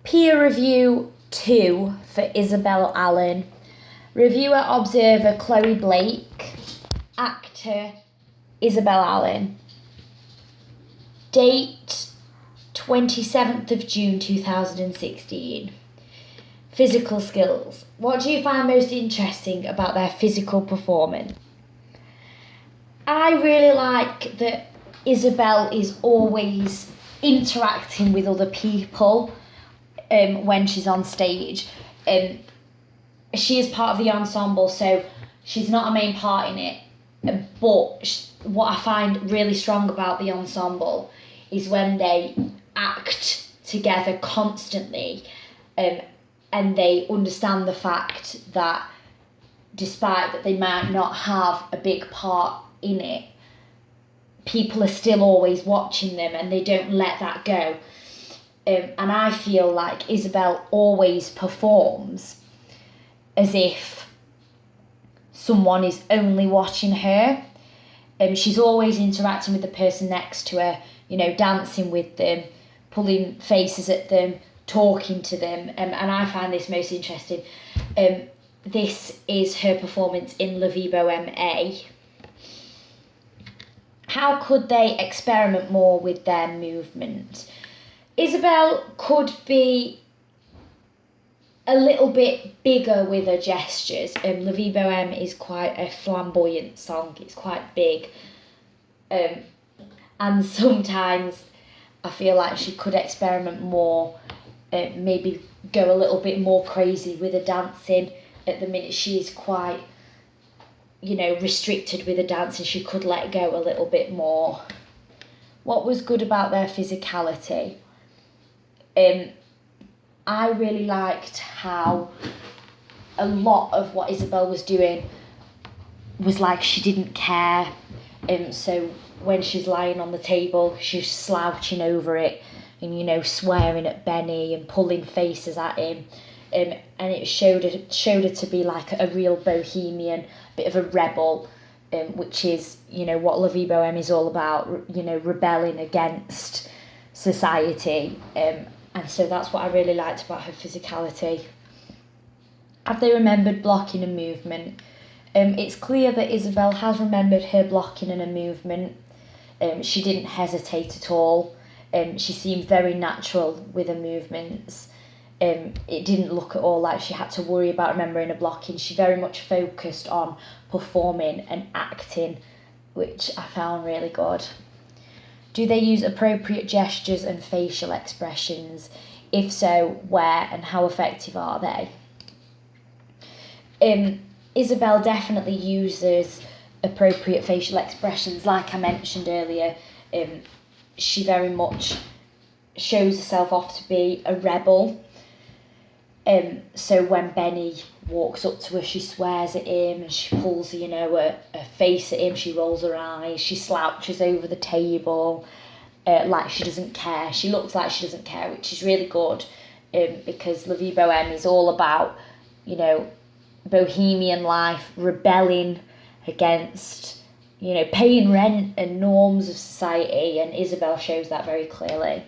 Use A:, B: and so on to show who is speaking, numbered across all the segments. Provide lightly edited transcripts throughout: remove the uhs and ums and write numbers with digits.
A: Peer review 2 for Isabelle Allen. Reviewer observer Chloe Blake. Actor Isabelle Allen. Date 27th of June 2016. Physical skills. What do you find most interesting about their physical performance? I really like that Isabelle is always interacting with other people when she's on stage. She is part of the ensemble, so she's not a main part in it. But what I find really strong about the ensemble is when they act together constantly, and they understand the fact that despite that they might not have a big part in it, people are still always watching them and they don't let that go. And I feel like Isabelle always performs as if someone is only watching her. She's always interacting with the person next to her, dancing with them, pulling faces at them, talking to them, and I find this most interesting. This is her performance in La Vie Boheme. How could they experiment more with their movement? Isabelle could be a little bit bigger with her gestures. La Vie Boheme is quite a flamboyant song. It's quite big. And sometimes I feel like she could experiment more, maybe go a little bit more crazy with her dancing. At the minute she is quite, restricted with her dancing. She could let go a little bit more. What was good about their physicality? I really liked how a lot of what Isabelle was doing was like she didn't care. So when she's lying on the table, she's slouching over it and, swearing at Benny and pulling faces at him. And it showed her to be like a real bohemian, bit of a rebel, which is, what La Vie Boheme is all about, rebelling against society. And so that's what I really liked about her physicality. Have they remembered blocking and movement? It's clear that Isabelle has remembered her blocking and her movement. She didn't hesitate at all. She seemed very natural with her movements. It didn't look at all like she had to worry about remembering her blocking. She very much focused on performing and acting, which I found really good. Do they use appropriate gestures and facial expressions? If so, where and how effective are they? Isabelle definitely uses appropriate facial expressions. Like I mentioned earlier, she very much shows herself off to be a rebel. So when Benny walks up to her, she swears at him and she pulls, her face at him, she rolls her eyes, she slouches over the table like she doesn't care. She looks like she doesn't care, which is really good, because La Vie Boheme is all about, bohemian life, rebelling against, paying rent and norms of society, and Isabelle shows that very clearly.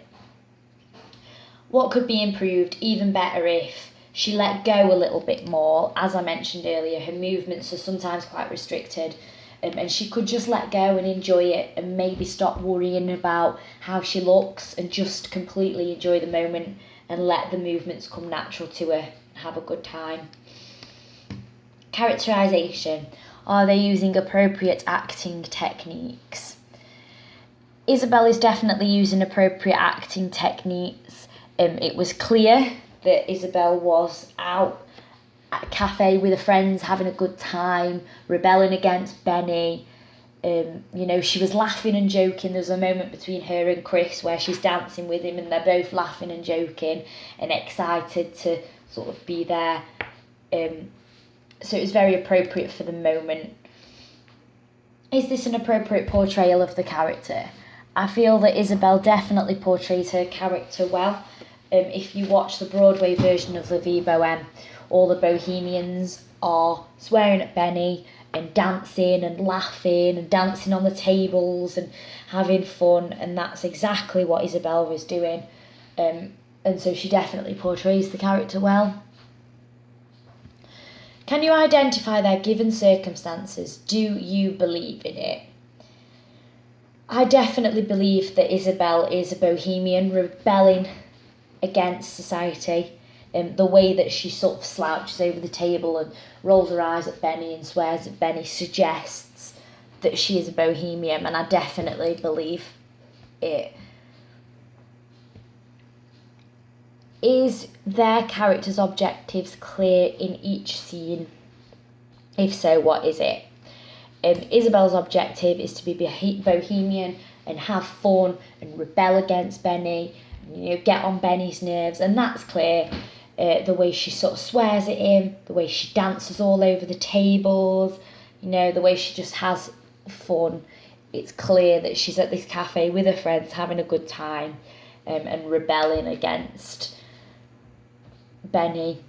A: What could be improved even better if she let go a little bit more? As I mentioned earlier, her movements are sometimes quite restricted, and she could just let go and enjoy it and maybe stop worrying about how she looks and just completely enjoy the moment and let the movements come natural to her and have a good time. Characterisation. Are they using appropriate acting techniques? Isabelle is definitely using appropriate acting techniques. It was clear that Isabelle was out at a cafe with her friends, having a good time, rebelling against Benny. She was laughing and joking. There's a moment between her and Chris where she's dancing with him and they're both laughing and joking and excited to sort of be there. So it was very appropriate for the moment. Is this an appropriate portrayal of the character? I feel that Isabelle definitely portrays her character well. If you watch the Broadway version of La Vie Boheme, all the bohemians are swearing at Benny and dancing and laughing and dancing on the tables and having fun, and that's exactly what Isabelle was doing. and so she definitely portrays the character well. Can you identify their given circumstances? Do you believe in it? I definitely believe that Isabelle is a bohemian rebelling against society. The way that she sort of slouches over the table and rolls her eyes at Benny and swears at Benny suggests that she is a bohemian, and I definitely believe it. Is their character's objectives clear in each scene? If so, what is it? Isabelle's objective is to be bohemian and have fun and rebel against Benny, and, get on Benny's nerves, and that's clear. The way she sort of swears at him, the way she dances all over the tables, the way she just has fun. It's clear that she's at this cafe with her friends having a good time, and rebelling against Benny.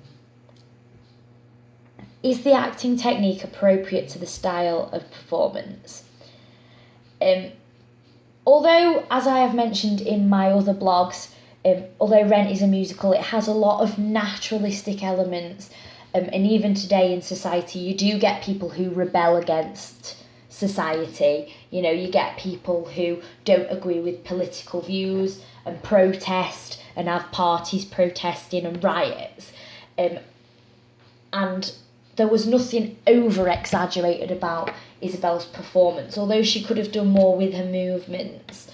A: Is the acting technique appropriate to the style of performance? Although, as I have mentioned in my other blogs, although Rent is a musical, it has a lot of naturalistic elements, and even today in society you do get people who rebel against society. You get people who don't agree with political views and protest and have parties protesting and riots, and there was nothing over-exaggerated about Isabelle's performance, although she could have done more with her movements,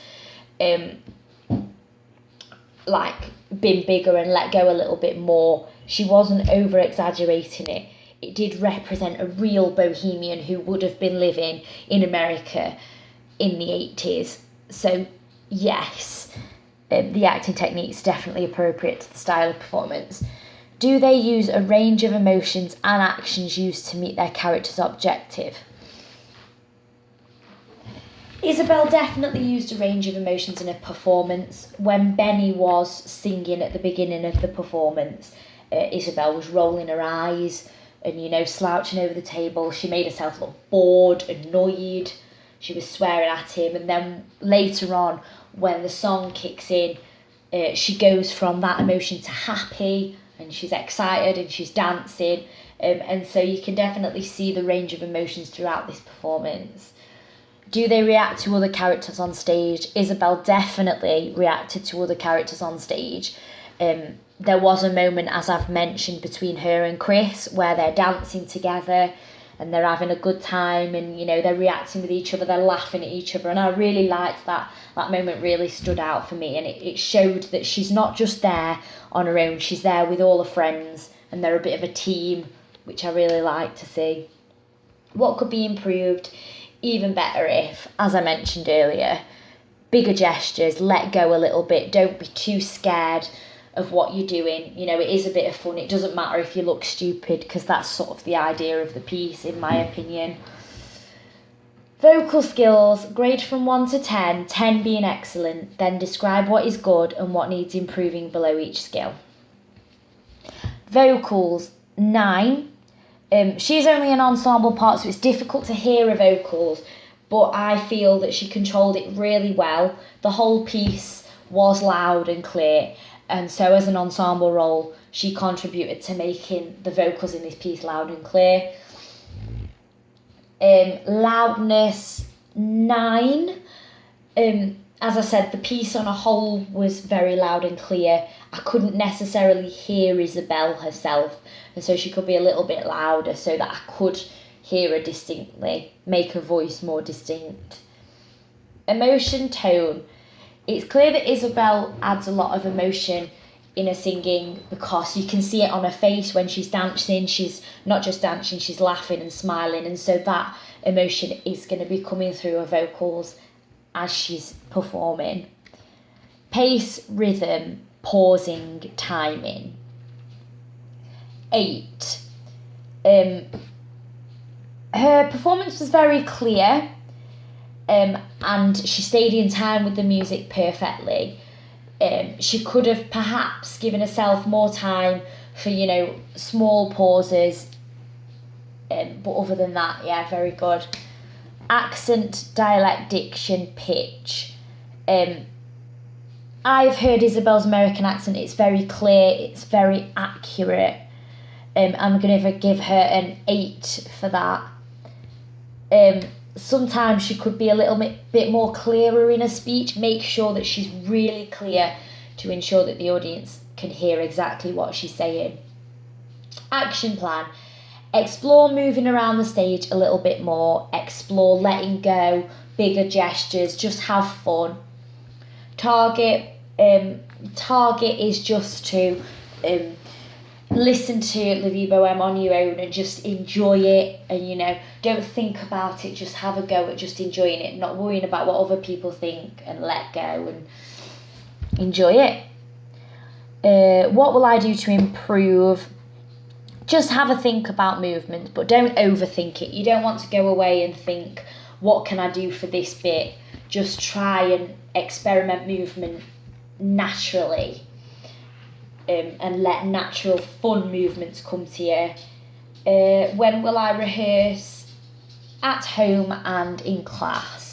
A: like been bigger and let go a little bit more. She wasn't over-exaggerating it. It did represent a real bohemian who would have been living in America in the 80s. So, yes, the acting technique is definitely appropriate to the style of performance. Do they use a range of emotions and actions used to meet their character's objective? Isabelle definitely used a range of emotions in her performance. When Benny was singing at the beginning of the performance, Isabelle was rolling her eyes and, slouching over the table. She made herself look bored, annoyed. She was swearing at him. And then later on, when the song kicks in, she goes from that emotion to happy, and she's excited and she's dancing. And so you can definitely see the range of emotions throughout this performance. Do they react to other characters on stage? Isabelle definitely reacted to other characters on stage. There was a moment, as I've mentioned, between her and Chris where they're dancing together and they're having a good time, and they're reacting with each other, they're laughing at each other, and I really liked that. That moment really stood out for me, and it showed that she's not just there on her own, she's there with all her friends, and they're a bit of a team, which I really like to see. What could be improved? Even better if, as I mentioned earlier, bigger gestures, let go a little bit, don't be too scared of what you're doing. It is a bit of fun. It doesn't matter if you look stupid, because that's sort of the idea of the piece, in my opinion. Vocal skills, grade from 1 to 10, 10 being excellent, then describe what is good and what needs improving below each skill. Vocals, 9. She's only an ensemble part, so it's difficult to hear her vocals, but I feel that she controlled it really well. The whole piece was loud and clear, and so as an ensemble role, she contributed to making the vocals in this piece loud and clear. Loudness, 9. As I said, the piece on a whole was very loud and clear. I couldn't necessarily hear Isabelle herself, and so she could be a little bit louder so that I could hear her distinctly, make her voice more distinct. Emotion, tone. It's clear that Isabelle adds a lot of emotion in her singing, because you can see it on her face when she's dancing. She's not just dancing, she's laughing and smiling, and so that emotion is going to be coming through her vocals as she's performing. Pace, rhythm, pausing, timing. 8. Her performance was very clear, and she stayed in time with the music perfectly. She could have perhaps given herself more time for, small pauses, but other than that, yeah, very good. Accent, dialect, diction, pitch. I've heard Isabel's American accent. It's very clear. It's very accurate. I'm going to give her an 8 for that. Sometimes she could be a little bit more clearer in her speech. Make sure that she's really clear to ensure that the audience can hear exactly what she's saying. Action plan. Explore moving around the stage a little bit more. Explore letting go, bigger gestures, just have fun. Target is just to listen to La Vie Boheme on your own and just enjoy it, and don't think about it, just have a go at just enjoying it, not worrying about what other people think, and let go and enjoy it. What will I do to improve? Just have a think about movement, but don't overthink it. You don't want to go away and think, what can I do for this bit? Just try and experiment movement naturally, and let natural fun movements come to you. When will I rehearse? At home and in class.